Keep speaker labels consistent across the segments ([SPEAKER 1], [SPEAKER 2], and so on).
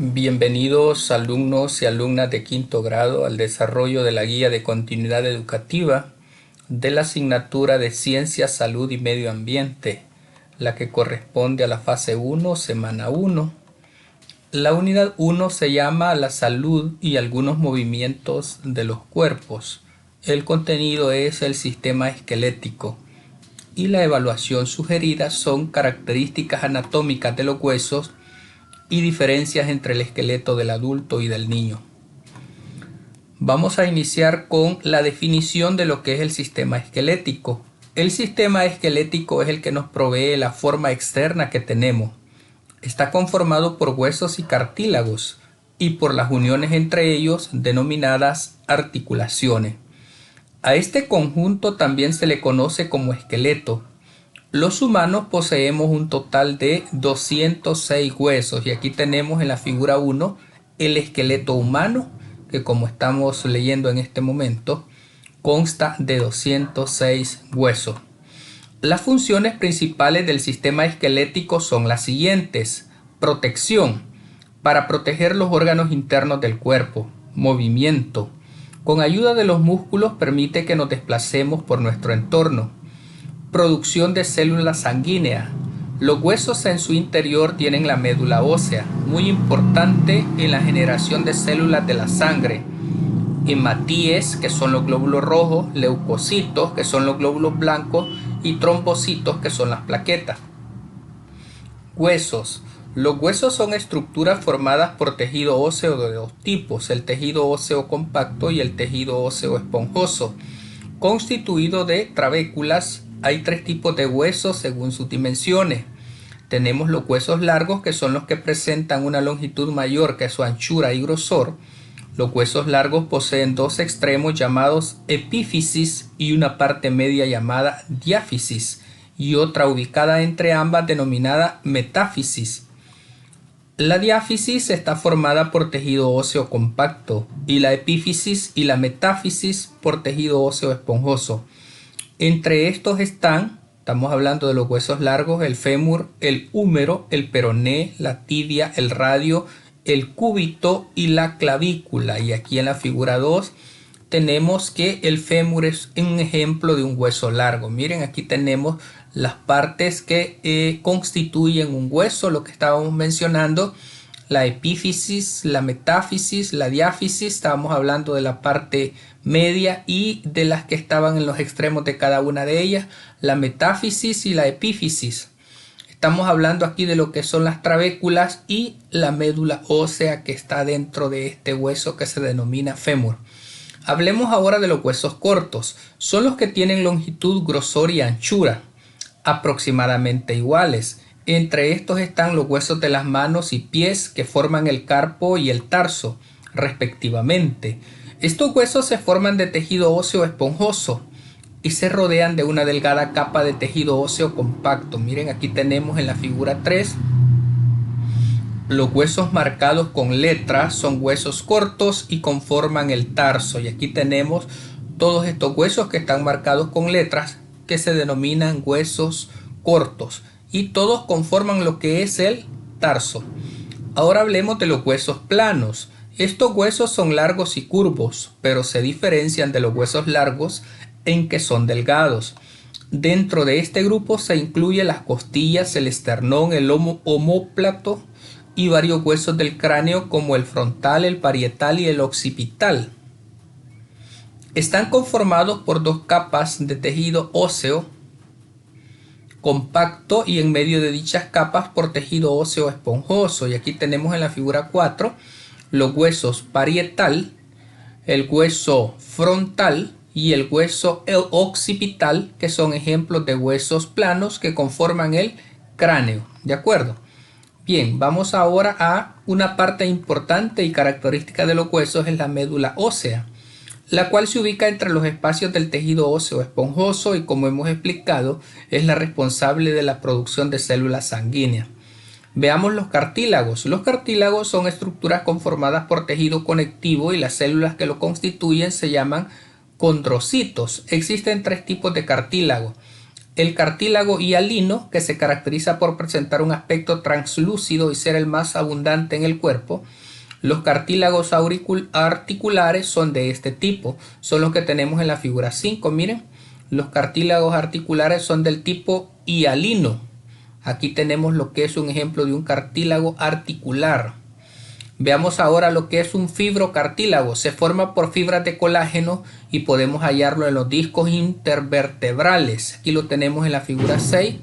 [SPEAKER 1] Bienvenidos alumnos y alumnas de quinto grado al desarrollo de la guía de continuidad educativa de la asignatura de Ciencia, Salud y Medio Ambiente, la que corresponde a la fase 1, semana 1. La unidad 1 se llama La salud y algunos movimientos de los cuerpos. El contenido es el sistema esquelético y la evaluación sugerida son características anatómicas de los huesos y diferencias entre el esqueleto del adulto y del niño. Vamos a iniciar con la definición de lo que es el sistema esquelético. El sistema esquelético es el que nos provee la forma externa que tenemos. Está conformado por huesos y cartílagos y por las uniones entre ellos denominadas articulaciones. A este conjunto también se le conoce como esqueleto. Los humanos poseemos un total de 206 huesos y aquí tenemos en la figura 1 el esqueleto humano, que como estamos leyendo en este momento, consta de 206 huesos. Las funciones principales del sistema esquelético son las siguientes: protección, para proteger los órganos internos del cuerpo; movimiento, con ayuda de los músculos permite que nos desplacemos por nuestro entorno; producción de células sanguíneas. Los huesos en su interior tienen la médula ósea, muy importante en la generación de células de la sangre; hematíes, que son los glóbulos rojos; leucocitos, que son los glóbulos blancos; y trombocitos, que son las plaquetas. Huesos. Los huesos son estructuras formadas por tejido óseo de dos tipos: el tejido óseo compacto y el tejido óseo esponjoso, constituido de trabéculas. Hay tres tipos de huesos según sus dimensiones. Tenemos los huesos largos, que son los que presentan una longitud mayor que su anchura y grosor. Los huesos largos poseen dos extremos llamados epífisis y una parte media llamada diáfisis y otra ubicada entre ambas denominada metáfisis. La diáfisis está formada por tejido óseo compacto y la epífisis y la metáfisis por tejido óseo esponjoso. Entre estos estamos hablando de los huesos largos: el fémur, el húmero, el peroné, la tibia, el radio, el cúbito y la clavícula. Y aquí en la figura 2 tenemos que el fémur es un ejemplo de un hueso largo. Miren, aquí tenemos las partes que constituyen un hueso, lo que estábamos mencionando: la epífisis, la metáfisis, la diáfisis. Estábamos hablando de la parte media y de las que estaban en los extremos de cada una de ellas, la metáfisis y la epífisis. Estamos hablando aquí de lo que son las trabéculas y la médula ósea que está dentro de este hueso que se denomina fémur. Hablemos ahora de los huesos cortos. Son los que tienen longitud, grosor y anchura aproximadamente iguales. Entre estos están los huesos de las manos y pies, que forman el carpo y el tarso, respectivamente. Estos huesos se forman de tejido óseo esponjoso y se rodean de una delgada capa de tejido óseo compacto. Miren, aquí tenemos en la figura 3 los huesos marcados con letras. Son huesos cortos y conforman el tarso. Y aquí tenemos todos estos huesos que están marcados con letras, que se denominan huesos cortos, y todos conforman lo que es el tarso. Ahora hablemos de los huesos planos. Estos huesos son largos y curvos, pero se diferencian de los huesos largos en que son delgados. Dentro de este grupo se incluyen las costillas, el esternón, el omóplato y varios huesos del cráneo como el frontal, el parietal y el occipital. Están conformados por dos capas de tejido óseo compacto y en medio de dichas capas por tejido óseo esponjoso. Y aquí tenemos en la figura 4 los huesos parietal, el hueso frontal y el hueso occipital, que son ejemplos de huesos planos que conforman el cráneo. ¿De acuerdo? Bien, vamos ahora a una parte importante y característica de los huesos: es la médula ósea, la cual se ubica entre los espacios del tejido óseo esponjoso y, como hemos explicado, es la responsable de la producción de células sanguíneas. Veamos los cartílagos. Los cartílagos son estructuras conformadas por tejido conectivo y las células que lo constituyen se llaman condrocitos. Existen tres tipos de cartílago: el cartílago hialino, que se caracteriza por presentar un aspecto translúcido y ser el más abundante en el cuerpo. Los cartílagos articulares son de este tipo, son los que tenemos en la figura 5. Miren, los cartílagos articulares son del tipo hialino. Aquí tenemos lo que es un ejemplo de un cartílago articular. Veamos ahora lo que es un fibrocartílago. Se forma por fibras de colágeno y podemos hallarlo en los discos intervertebrales. Aquí lo tenemos en la figura 6.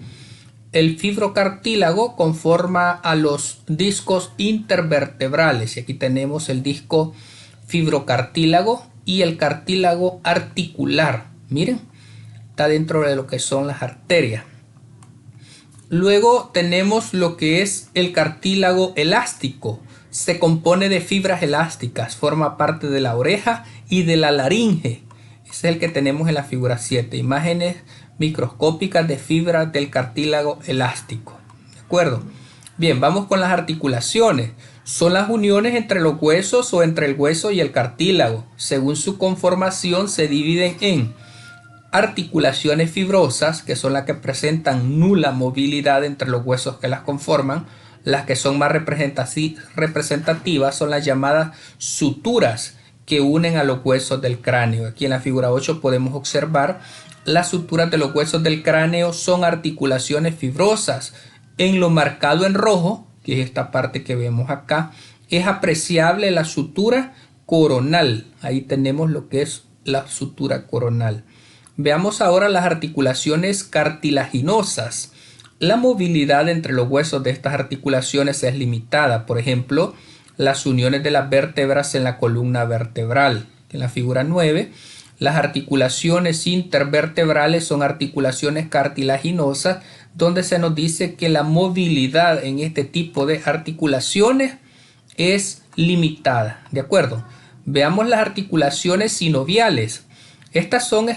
[SPEAKER 1] El fibrocartílago conforma a los discos intervertebrales. Y aquí tenemos el disco fibrocartílago y el cartílago articular. Miren, está dentro de lo que son las arterias. Luego tenemos lo que es el cartílago elástico. Se compone de fibras elásticas, forma parte de la oreja y de la laringe. Ese es el que tenemos en la figura 7. Imágenes microscópicas de fibras del cartílago elástico. ¿De acuerdo? Bien, vamos con las articulaciones. Son las uniones entre los huesos o entre el hueso y el cartílago. Según su conformación se dividen en articulaciones fibrosas, que son las que presentan nula movilidad entre los huesos que las conforman. Las que son más representativas son las llamadas suturas que unen a los huesos del cráneo. Aquí en la figura 8 podemos observar las suturas de los huesos del cráneo son articulaciones fibrosas. En lo marcado en rojo, que es esta parte que vemos acá, es apreciable la sutura coronal. Ahí tenemos lo que es la sutura coronal. Veamos ahora las articulaciones cartilaginosas. La movilidad entre los huesos de estas articulaciones es limitada. Por ejemplo, las uniones de las vértebras en la columna vertebral. En la figura 9, las articulaciones intervertebrales son articulaciones cartilaginosas, donde se nos dice que la movilidad en este tipo de articulaciones es limitada. ¿De acuerdo? Veamos las articulaciones sinoviales. Estas son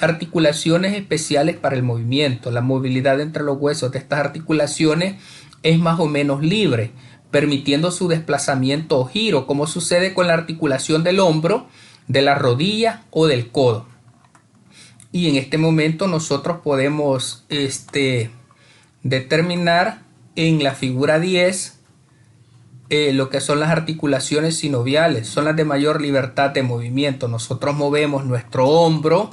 [SPEAKER 1] articulaciones especiales para el movimiento. La movilidad entre los huesos de estas articulaciones es más o menos libre, permitiendo su desplazamiento o giro, como sucede con la articulación del hombro, de la rodilla o del codo. Y en este momento nosotros podemos determinar en la figura 10 lo que son las articulaciones sinoviales. Son las de mayor libertad de movimiento. Nosotros movemos nuestro hombro,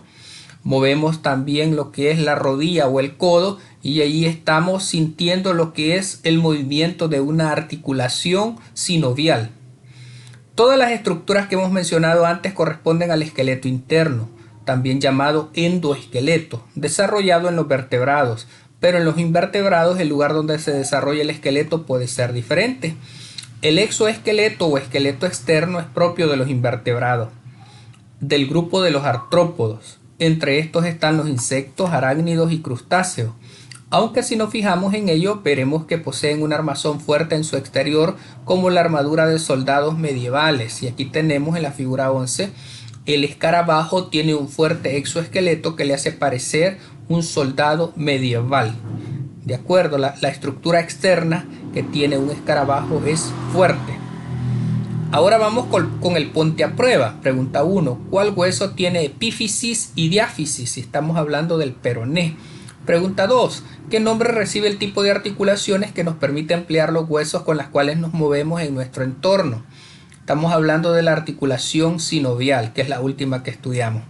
[SPEAKER 1] movemos también lo que es la rodilla o el codo, y ahí estamos sintiendo lo que es el movimiento de una articulación sinovial. Todas las estructuras que hemos mencionado antes corresponden al esqueleto interno, también llamado endoesqueleto, desarrollado en los vertebrados, pero en los invertebrados el lugar donde se desarrolla el esqueleto puede ser diferente. El exoesqueleto o esqueleto externo es propio de los invertebrados, del grupo de los artrópodos. Entre estos están los insectos, arácnidos y crustáceos. Aunque si nos fijamos en ello, veremos que poseen un armazón fuerte en su exterior, como la armadura de soldados medievales. Y aquí tenemos en la figura 11, el escarabajo tiene un fuerte exoesqueleto que le hace parecer un soldado medieval. De acuerdo, la estructura externa que tiene un escarabajo es fuerte. Ahora vamos con el ponte a prueba. Pregunta 1. ¿Cuál hueso tiene epífisis y diáfisis? Estamos hablando del peroné. Pregunta 2. ¿Qué nombre recibe el tipo de articulaciones que nos permite emplear los huesos con las cuales nos movemos en nuestro entorno? Estamos hablando de la articulación sinovial, que es la última que estudiamos.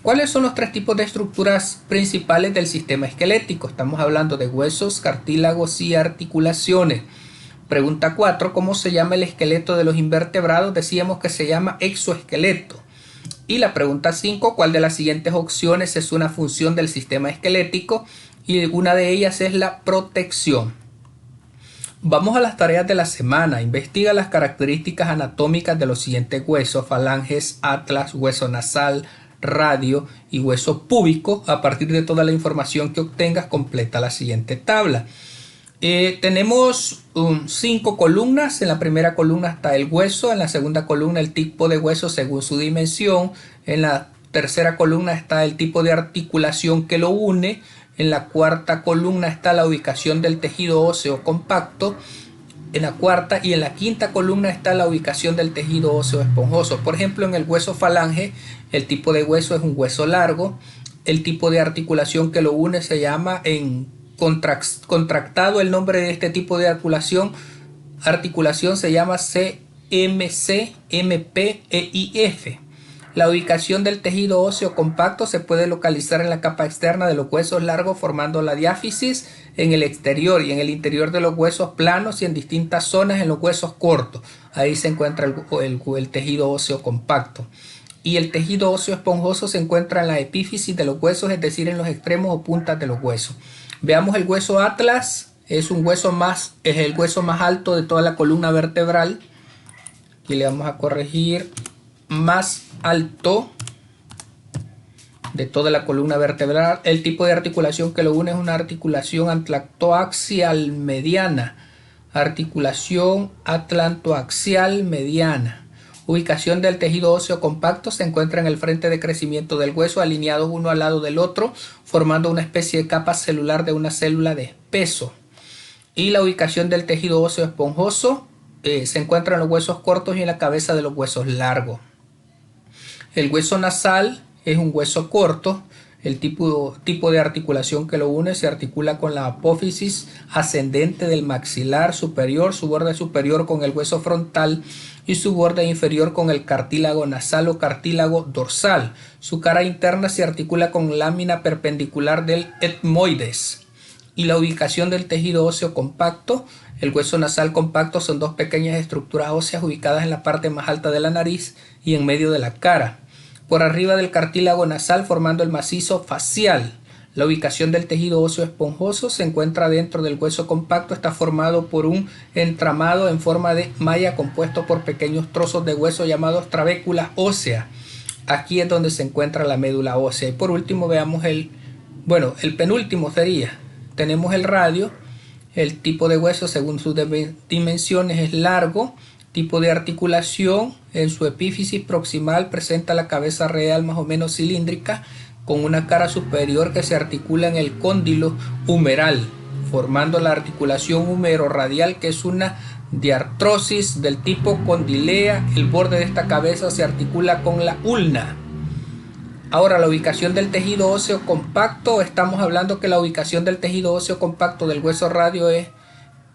[SPEAKER 1] ¿Cuáles son los tres tipos de estructuras principales del sistema esquelético? Estamos hablando de huesos, cartílagos y articulaciones. Pregunta 4. ¿Cómo se llama el esqueleto de los invertebrados? Decíamos que se llama exoesqueleto. Y la pregunta 5. ¿Cuál de las siguientes opciones es una función del sistema esquelético? Y una de ellas es la protección. Vamos a las tareas de la semana. Investiga las características anatómicas de los siguientes huesos: falanges, atlas, hueso nasal, radio y hueso púbico. A partir de toda la información que obtengas, completa la siguiente tabla. Tenemos 5 columnas. En la primera columna está el hueso, en la segunda columna el tipo de hueso según su dimensión, en la tercera columna está el tipo de articulación que lo une, en la cuarta columna está la ubicación del tejido óseo compacto, en la cuarta y en la quinta columna está la ubicación del tejido óseo esponjoso. Por ejemplo, en el hueso falange, el tipo de hueso es un hueso largo. El tipo de articulación que lo une se llama contractado. El nombre de este tipo de articulación se llama CMC, MP e IF. La ubicación del tejido óseo compacto se puede localizar en la capa externa de los huesos largos, formando la diáfisis en el exterior y en el interior de los huesos planos y en distintas zonas en los huesos cortos. Ahí se encuentra el tejido óseo compacto. Y el tejido óseo esponjoso se encuentra en la epífisis de los huesos, es decir, en los extremos o puntas de los huesos. Veamos el hueso atlas. Es el hueso más alto de toda la columna vertebral. Aquí le vamos a corregir. Más alto de toda la columna vertebral. El tipo de articulación que lo une es una articulación atlantoaxial mediana. Articulación atlantoaxial mediana. Ubicación del tejido óseo compacto se encuentra en el frente de crecimiento del hueso, alineados uno al lado del otro, formando una especie de capa celular de una célula de espeso. Y la ubicación del tejido óseo esponjoso se encuentra en los huesos cortos y en la cabeza de los huesos largos. El hueso nasal es un hueso corto. El tipo de articulación que lo une se articula con la apófisis ascendente del maxilar superior, su borde superior con el hueso frontal y su borde inferior con el cartílago nasal o cartílago dorsal. Su cara interna se articula con lámina perpendicular del etmoides. Y la ubicación del tejido óseo compacto. El hueso nasal compacto son dos pequeñas estructuras óseas ubicadas en la parte más alta de la nariz y en medio de la cara, por arriba del cartílago nasal, formando el macizo facial. La ubicación del tejido óseo esponjoso se encuentra dentro del hueso compacto. Está formado por un entramado en forma de malla compuesto por pequeños trozos de hueso llamados trabéculas óseas. Aquí es donde se encuentra la médula ósea. Y por último veamos el penúltimo sería. Tenemos el radio. El tipo de hueso según sus dimensiones es largo. Tipo de articulación, en su epífisis proximal presenta la cabeza real más o menos cilíndrica, con una cara superior que se articula en el cóndilo humeral, formando la articulación humero-radial, que es una diartrosis del tipo condilea. El borde de esta cabeza se articula con la ulna. Ahora, la ubicación del tejido óseo compacto. Estamos hablando que la ubicación del tejido óseo compacto del hueso radio es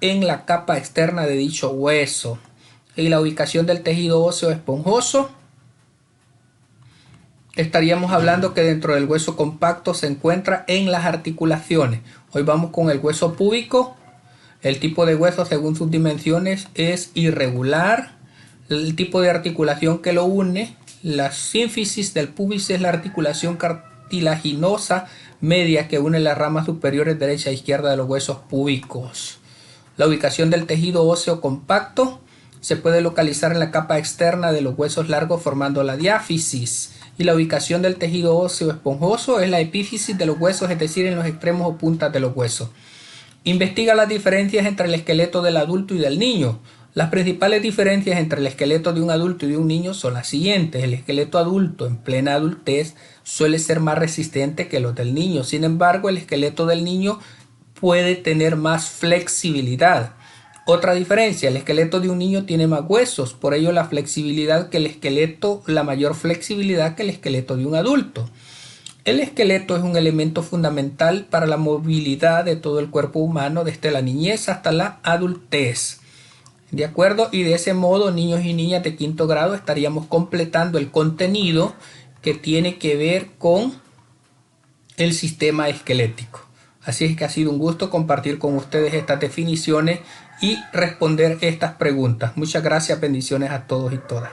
[SPEAKER 1] en la capa externa de dicho hueso. Y la ubicación del tejido óseo esponjoso, estaríamos hablando que dentro del hueso compacto se encuentra en las articulaciones. Hoy vamos con el hueso púbico. El tipo de hueso según sus dimensiones es irregular. El tipo de articulación que lo une, la sínfisis del pubis, es la articulación cartilaginosa media que une las ramas superiores derecha e izquierda de los huesos púbicos. La ubicación del tejido óseo compacto se puede localizar en la capa externa de los huesos largos, formando la diáfisis. Y la ubicación del tejido óseo esponjoso es la epífisis de los huesos, es decir, en los extremos o puntas de los huesos. Investiga las diferencias entre el esqueleto del adulto y del niño. Las principales diferencias entre el esqueleto de un adulto y de un niño son las siguientes. El esqueleto adulto en plena adultez suele ser más resistente que los del niño. Sin embargo, el esqueleto del niño puede tener más flexibilidad. Otra diferencia, el esqueleto de un niño tiene más huesos, por ello la mayor flexibilidad que el esqueleto de un adulto. El esqueleto es un elemento fundamental para la movilidad de todo el cuerpo humano desde la niñez hasta la adultez. ¿De acuerdo? Y de ese modo, niños y niñas de quinto grado estaríamos completando el contenido que tiene que ver con el sistema esquelético. Así es que ha sido un gusto compartir con ustedes estas definiciones y responder estas preguntas. Muchas gracias, bendiciones a todos y todas.